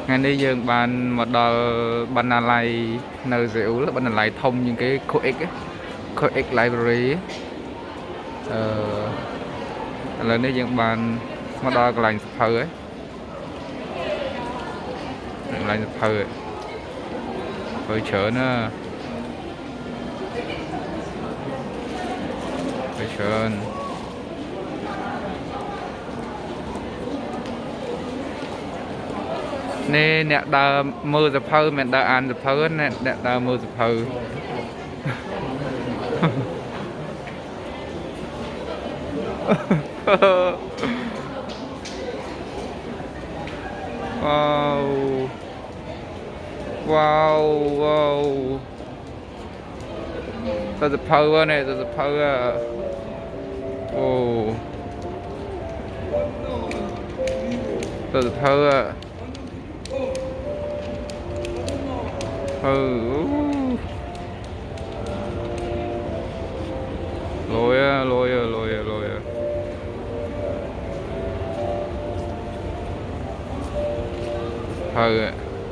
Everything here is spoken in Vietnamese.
ngày nay dương bàn một đò bàn lại nơi dịu là bàn lại thông những cái codex library lần này dương bàn một đò cái lành thơ ấy lành thơ ấy hơi chớ nữa hơi chớ nè nè đờ mưa dập hơi mẹ đờ ăn dập hơi nè nè đờ mưa dập hơi wow wow wow tao dập hơi nè tao dập hơi à oh tao dập hơi à lôi à lôi à lôi à lôi à hơi